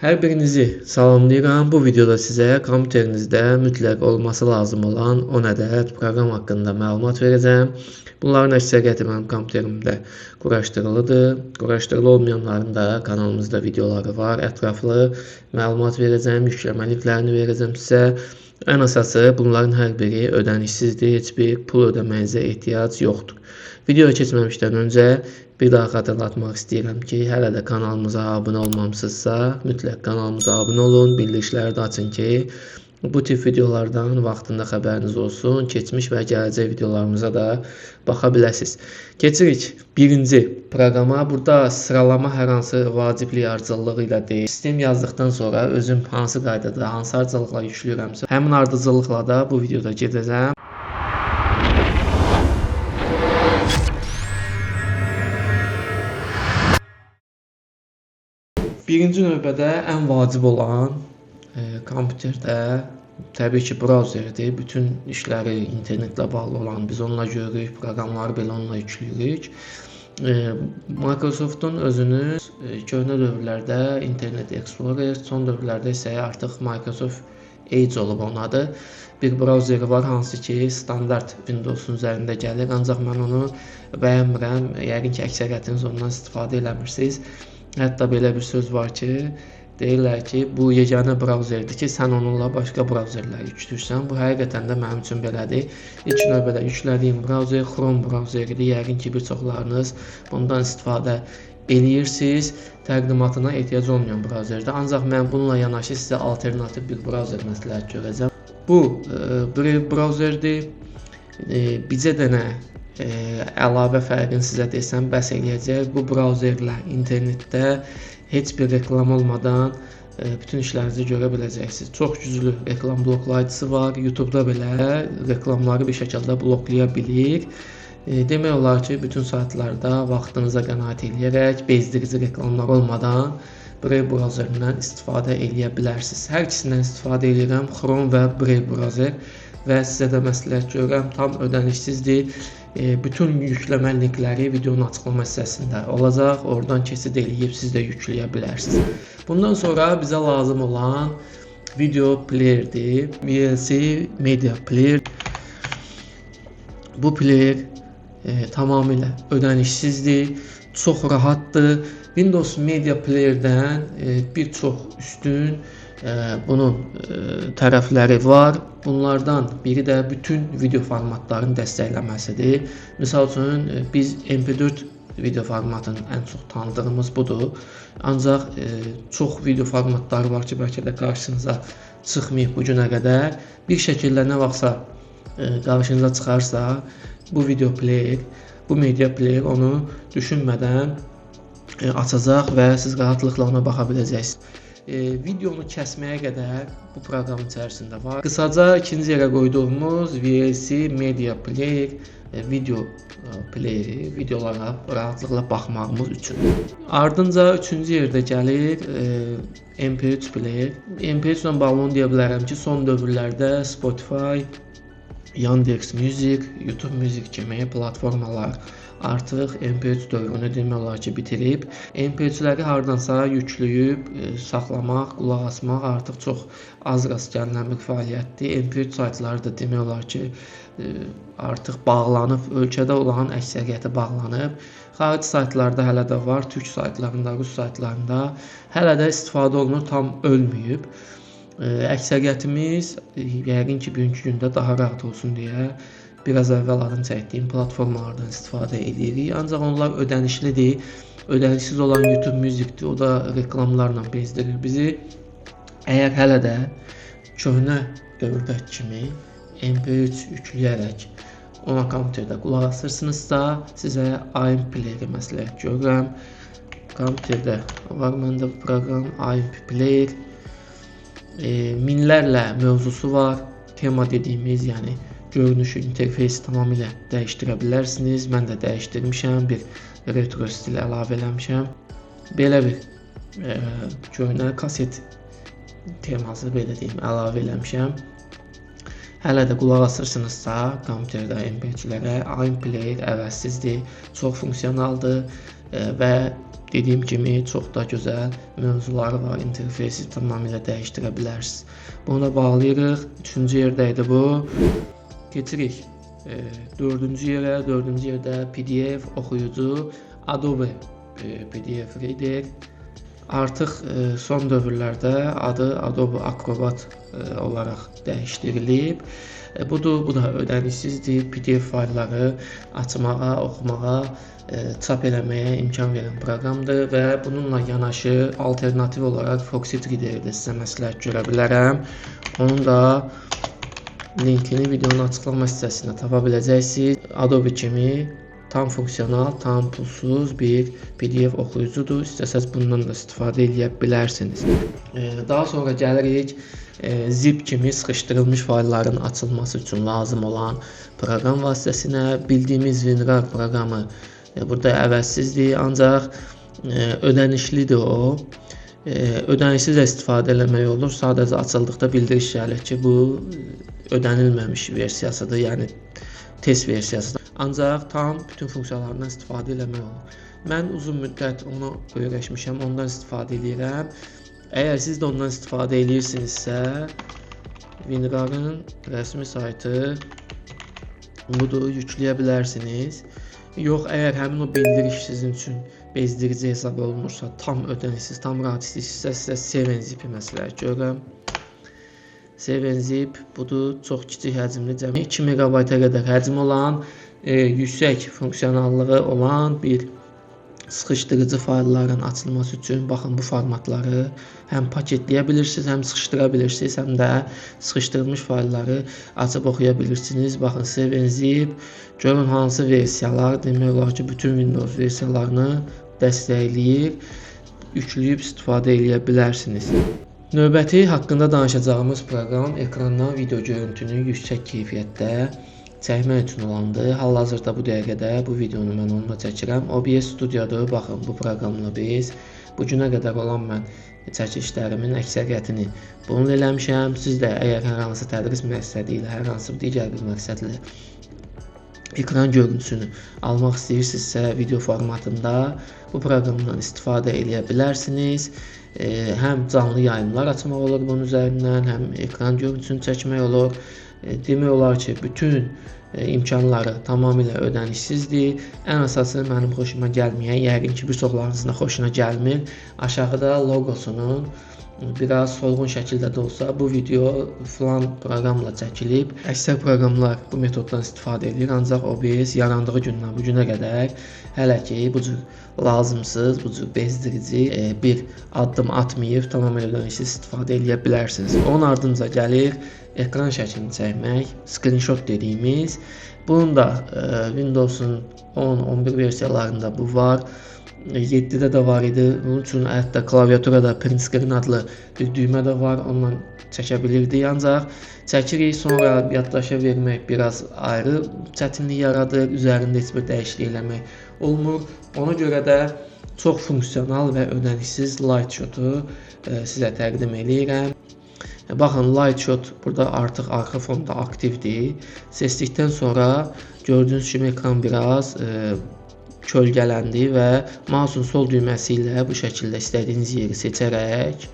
Hər birinizi salamlayıram. Bu videoda sizə kompüterinizdə mütləq olması lazım olan 10 ədəd proqram haqqında məlumat verəcəm. Bunların əksəriyyəti mənim kompüterimdə quraşdırılıdır. Quraşdırılı olmayanların da kanalımızda videoları var. Ətraflı məlumat verəcəm, yükləmə linklərini verəcəm sizə. Ən əsası bunların hər biri ödənişsizdir. Heç bir pul ödəməyinizə ehtiyac yoxdur. Videoya keçməmişdən öncə bir daha xatırlatmaq istəyirəm ki, hələ də kanalımıza abunə olmamısınızsa, mütləq kanalımıza abunə olun, bildirişləri də açın ki, bu tip videolardan vaxtında xəbəriniz olsun. Keçmiş və gələcək videolarımıza da baxa biləsiniz. Keçirik birinci proqrama. Burada sıralama hər hansı vaciblik ardıcıllığı ilə deyil. Sistem yazdıqdan sonra özüm hansı qaydada, hansı ardıcıllıqla yükləyirəmsə, həmin ardıcıllıqla da bu videoda gedəcəm. Birinci növbədə ən vacib olan kompüterdə təbii ki, brauzerdir. Bütün işləri internetlə bağlı olan biz onunla görürük, proqramları belə onunla yükləyirik. Microsoft'un özünün köhnə dövrlərdə Internet Explorer, son dövrlərdə isə artıq Microsoft Edge olub onun adı. Bir brauzeri var, hansı ki standart Windows'un üzərində gəlir, ancaq mən onu bəyənmirəm. Yəqin ki, əksəriyyətiniz ondan istifadə eləmirsiniz. Hətta belə bir söz var ki, deyirlər ki, bu yeganə brauzerdir ki, sən onunla başqa brauzerləri yükləyirsən. Bu həqiqətən də mənim üçün belədir. İlk növbədə yüklədiyim brauzer Chrome brauzeridir. Yəqin ki, bir çoxlarınız bundan istifadə eləyirsiniz. Təqdimatına ehtiyac olmayan brauzerdir. Ancaq mən bununla yanaşı sizə alternativ bir brauzer məsləhət görəcəm. Bu Brave brauzerdir. Bizə dənə əlavə fərqini sizə desəm bəs eləyəcək. Bu brauzerlə internetdə heç bir reklam olmadan bütün işlərinizi görə biləcəksiniz. Çox güclü reklam bloklayıcısı var. YouTube-da belə reklamları bir şəkildə bloklaya bilir. Demək olar ki, bütün saytlarda vaxtınıza qənaət eləyərək bezdirici reklamlar olmadan Brave brauzerindən istifadə eləyə bilərsiniz. Hər ikisindən istifadə edirəm. Chrome və Brave brauzer və sizə də məsləhət görürəm. Tam ödənişsizdir. Bütün yükləmə linkləri videonun açıqlama hissəsində olacaq. Oradan keçid eləyib siz də yükləyə bilərsiniz. Bundan sonra bizə lazım olan video playerdir. VLC Media Player. Bu player tamamilə ödənişsizdir. Çox rahatdır. Windows Media Player'dən bir çox üstün bunun tərəfləri var. Bunlardan biri də bütün video formatlarını dəstəkləməsidir. Misal üçün biz MP4 video formatının ən çox tanıdığımız budur. Ancaq çox video formatları var ki, bəlkə də qarşınıza çıxmayıb bu günə qədər. Bir şəkildə nə vaxtsa qarşınıza çıxarsa bu video player, bu media player onu düşünmədən açacaq və siz rahatlıqla ona baxa biləcəksiniz. Videonu kəsməyə qədər bu proqram içərisində var. Qısaca ikinci yerə qoyduğumuz VLC Media Player video playeri, videolara rahatlıqla baxmağımız üçün. Ardınca üçüncü yerdə gəlir MP3 player. MP3 ilə bağlı onu deyə bilərəm ki, son dövrlərdə Spotify, Yandex Music, YouTube Music kimi platformalar artıq MP3 dövrünü demək olar ki bitirib. MP3'ləri hardansa yükləyib saxlamaq, qulaq asmaq artıq çox az rast gəlinən bir fəaliyyətdir. MP3 saytları da demək olar ki artıq bağlanıb, ölkədə olan əksəriyyəti bağlanıb. Xarici saytlarda hələ də var, türk saytlarında, rus saytlarında hələ də istifadə olunur, tam ölməyib. Əksəriyyətimiz yəqin ki bugünkü gündə daha rahat olsun deyə biraz əvvəl adını çəkdiyim platformalardan istifadə edirik. Ancaq onlar ödənişlidir. Ödənişsiz olan YouTube Music'dir. O da reklamlarla bezdirir bizi. Əgər hələ də köhnə dövrdəki kimi MP3 yükləyərək ona kompüterdə qulaq asırsınızsa, sizə AIM Player məsləhət görürəm. Kompüterdə var məndə bu proqram AIM Player. Minlərlə mövzusu var. Tema dediyimiz, yəni görünüşü, interfeysi tamamilə dəyişdirə bilərsiniz. Mən də dəyişdirmişəm, bir retro stil əlavə eləmişəm. Belə bir köhnə kaset teması belə deyim əlavə eləmişəm. Hələ də qulaq asırsınızsa kompüterdə MP3'lərə AIM Player əvəzsizdir, çox funksionaldır və Dediyim kimi çox da gözəl mövzuları var. İnterfeysi tamamilə dəyişdirə bilərsiniz. Bunu da bağlayırıq. 3-cü yerdə idi bu. Keçirik 4-cü yerə. 4-cü yerdə PDF oxuyucu Adobe PDF Reader. Artıq son dövrlərdə adı Adobe Acrobat olaraq dəyişdirilib. Bu da ödənişsizdir. PDF faylları açmağa, oxumağa, çap eləməyə imkan verən proqramdır və bununla yanaşı alternativ olaraq Foxit Reader-i də sizə məsləhət görə bilərəm. Onun da linkini videonun açıqlama hissəsində tapa biləcəksiniz. Adobe kimi tam funksional, tam pulsuz bir PDF oxuyucudur. İstəsəz bundan da istifadə edə bilərsiniz. Daha sonra gəlirik zip kimi sıxışdırılmış faylların açılması üçün lazım olan proqram vasitəsinə. Bildiyimiz WinRAR proqramı burada əvəzsizdir, ancaq ödənişlidir o. Ödənişsiz də istifadə eləmək olur. Sadəcə açıldıqda bildiriş gəlir ki, bu ödənilməmiş versiyasıdır, yəni test versiyasıdır. Ancaq tam bütün funksiyalarından istifadə eləmək olur. Mən uzun müddət onu öyrəşmişəm, ondan istifadə edirəm. Əgər siz də ondan istifadə edirsinizsə, WinRAR-ın rəsmi saytı budur, yükləyə bilərsiniz. Yox, əgər həmin o bildiriş sizin üçün bezdirici hesab olunursa, tam ödənişsiz, tam rahat istəyirsinizsə, sizə 7-Zip-i məsləhət görürəm. 7-Zip budur, çox kiçik həcmli, cəmi 2 MB-a qədər həcm olan, yüksək funksionallığı olan bir sıxışdırıcı faylların açılması üçün baxın bu formatları həm paketləyə bilirsiniz, həm sıxışdıra bilirsiniz, həm də sıxışdırılmış faylları açıb oxuya bilirsiniz. Baxın 7-Zip görün hansı versiyalar, demək olar ki, bütün Windows versiyalarını dəstəkləyir, yükləyib istifadə edə bilərsiniz. Növbəti haqqında danışacağımız proqram ekrandan video görüntünü yüksək keyfiyyətdə çəkmək üçün olandır. Hal-hazırda bu dəqiqədə bu videonu mən onunla çəkirəm. OBS Studio'dur. Baxın, bu proqramla biz bu günə qədər olan mən çəkilişlərimin əksəriyyətini bununla eləmişəm. Siz də əgər hər hansı tədris məqsədi ilə, hər hansı digər bir məqsədlə ekran görüntüsünü almaq istəyirsinizsə, video formatında bu proqramdan istifadə edə bilərsiniz. Həm canlı yayımlar açmaq olur bunun üzərindən, həm ekran görüntüsünü çəkmək olur. Demək olar ki, bütün imkanları tamamilə ödənişsizdir. Ən əsası mənim xoşuma gəlməyən, yəqin ki, bir çoxlarınızın da xoşuna gəlmir. Aşağıda logosunun biraz solğun şəkildə də olsa bu video filan proqramla çəkilib. Əksər proqramlar bu metoddan istifadə edir, ancaq OBS yarandığı gündən bu günə qədər hələ ki bu cür lazımsız, bu cür bezdirici bir addım atmayıb, tamamilə ödənişsiz istifadə edə bilərsiniz. Onun ardınca gəlir ekran şəklini çəkmək, screenshot dediyimiz. Bunun da Windows'un 10-11 versiyalarında bu var. 7-də də var idi. Bunun üçün hətta klaviaturada print screen adlı bir düymə də var. Onunla çəkə bilirdik. Ancaq çəkirik, sonra yaddaşa vermək biraz ayrı çətinlik yaradır. Üzərində heç bir dəyişiklik eləmək olmur. Ona görə də çox funksional və ödənişsiz Lightshot-u sizə təqdim edirəm. Baxın, Lightshot burada artıq arxa fonda aktivdir. Seçdikdən sonra gördüyünüz kimi ekran biraz kölgələndi və mouse'un sol düyməsi ilə bu şəkildə istədiyiniz yeri seçərək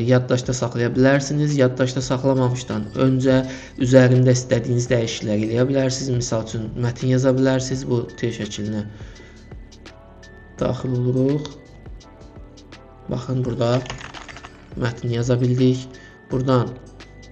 yaddaşda saxlaya bilərsiniz. Yaddaşda saxlamamışdan öncə üzərində istədiyiniz dəyişikliklər eləyə bilərsiniz. Misal üçün mətin yaza bilərsiniz. Bu T şəklinə daxil oluruq. Baxın, burada mətni yaza bildik. Buradan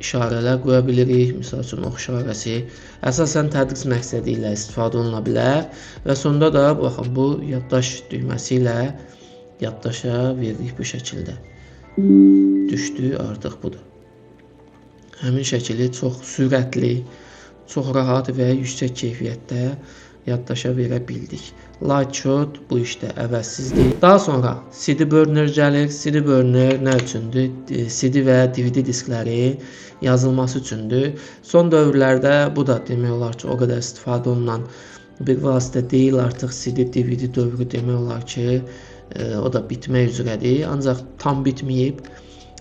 işarələr qoya bilirik. Misal üçün ox işarəsi əsasən tədris məqsədi ilə istifadə oluna bilər və sonda da baxın bu yaddaş düyməsi ilə yaddaşa verdik bu şəkildə. Düşdü, artıq budur. Həmin şəkili çox sürətli, çox rahat və yüksək keyfiyyətdə yaddaşa verə bildik. Lightshot bu işdə əvəzsizdir. Daha sonra CD burner gəlir. CD burner nə üçündür? CD və DVD diskləri yazılması üçündür. Son dövrlərdə bu da demək olar ki, o qədər istifadə olunan bir vasitə deyil. Artıq CD, DVD dövrü demək olar ki, o da bitmək üzrədir. Ancaq tam bitməyib.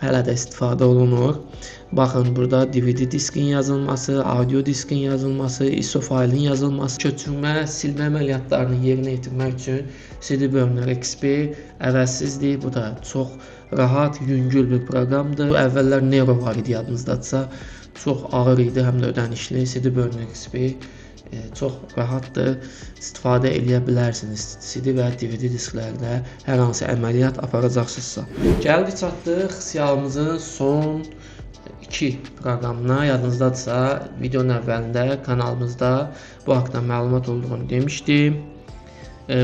hələ də istifadə olunur. Baxın, burada DVD diskin yazılması, audio diskin yazılması, ISO faylın yazılması, köçürmə, silmə əməliyyatlarını yerinə yetirmək üçün CD Burner XP əvəzsizdir. Bu da çox rahat, yüngül bir proqramdır. Əvvəllər Nero var idi, yadınızdadırsa, çox ağır idi, həm də ödənişli. CD Burner XP çox rahatdır, istifadə edə bilərsiniz CD və DVD disklərdə hər hansı əməliyyat aparacaqsınızsa. Gəldik çatdıq siyahımızın son 2 proqramına. Yadınızdadırsa, videonun əvvəlində kanalımızda bu haqqda məlumat olduğunu demişdim.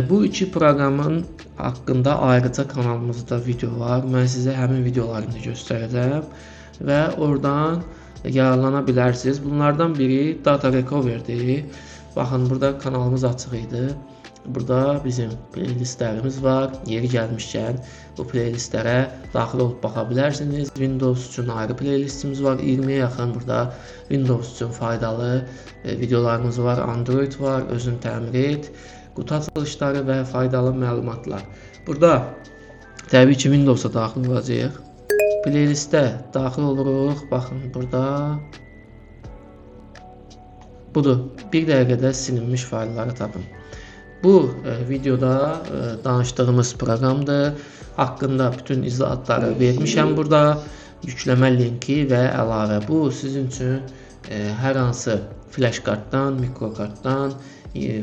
Bu 2 proqramın haqqında ayrıca kanalımızda video var. Mən sizə həmin videolarını da göstərəcəm və oradan yararlana bilərsiniz. Bunlardan biri Data Recover'dir. Baxın, burada kanalımız açıq idi. Burada bizim playlistlərimiz var. Yeri gəlmişkən bu playlistlərə daxil olub baxa bilərsiniz. Windows üçün ayrı playlistimiz var. 20'ye yaxın burada Windows üçün faydalı videolarımız var. Android var, özün təmir et, qutu açılışları və faydalı məlumatlar. Burada təbii ki Windows'a daxil olacağıq. Playlistə daxil oluruq. Baxın, burada budur. Bir dəqiqədə silinmiş faylları tapın. Bu videoda danışdığımız proqramdır. Haqqında bütün izahatları vermişəm burada. Yükləmə linki və əlavə. Bu sizin üçün hər hansı flash kartdan, mikrokartdan,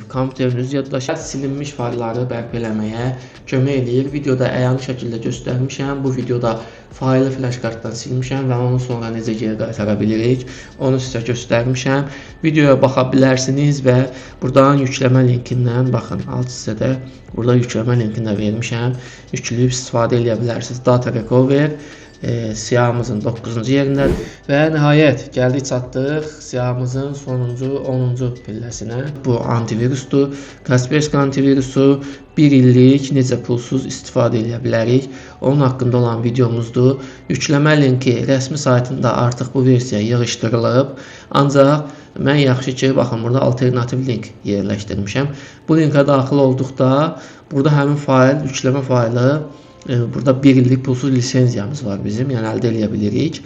kompüteriniz yaddaşa silinmiş faylları bərpa eləməyə kömək eləyir. Videoda əyani şəkildə göstərmişəm. Bu videoda faylı flash kartdan silmişəm və onu sonra necə geri qaytara bilirik, onu sizə göstərmişəm. Videoya baxa bilərsiniz və buradan yükləmə linkindən baxın. Alt hissədə burada yükləmə linkini də vermişəm. Yükləyib istifadə edə bilərsiniz. Data Recover siyahımızın 9-cu yerində və nəhayət gəldik çatdıq siyahımızın sonuncu 10-cu pilləsinə. Bu antivirusdur. Kaspersky antivirusu 1 illik necə pulsuz istifadə edə bilərik, onun haqqında olan videomuzdur. Yükləmə linki rəsmi saytında artıq bu versiya yığışdırılıb. Ancaq mən yaxşı ki, baxın, burada alternativ link yerləşdirmişəm. Bu linkə daxil olduqda burada həmin fayl, yükləmə faylı, burada 1 illik pulsuz lisenziyamız var bizim, yəni əldə edə bilirik.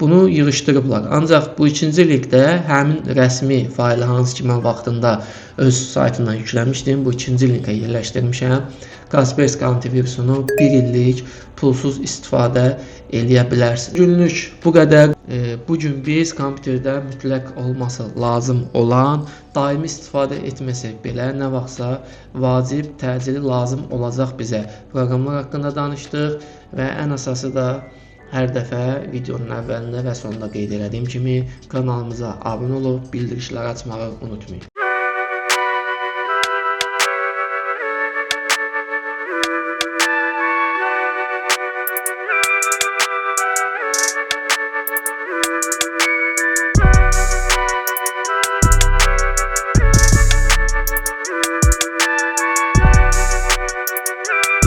Bunu yığışdırıblar. Ancaq bu ikinci linkdə həmin rəsmi faylı hansı ki mən vaxtında öz saytından yükləmişdim, bu ikinci linkə yerləşdirmişəm. Kaspersky antivirusunu 1 illik pulsuz istifadə edə bilərsiniz. Günlük bu qədər. Bugün biz kompüterdə mütləq olması lazım olan, daimi istifadə etməsək belə nə vaxtsa vacib, təcili lazım olacaq bizə proqramlar haqqında danışdıq və ən əsası da hər dəfə videonun əvvəlində və sonunda qeyd etdiyim kimi kanalımıza abunə olub bildirişləri açmağı unutmayın.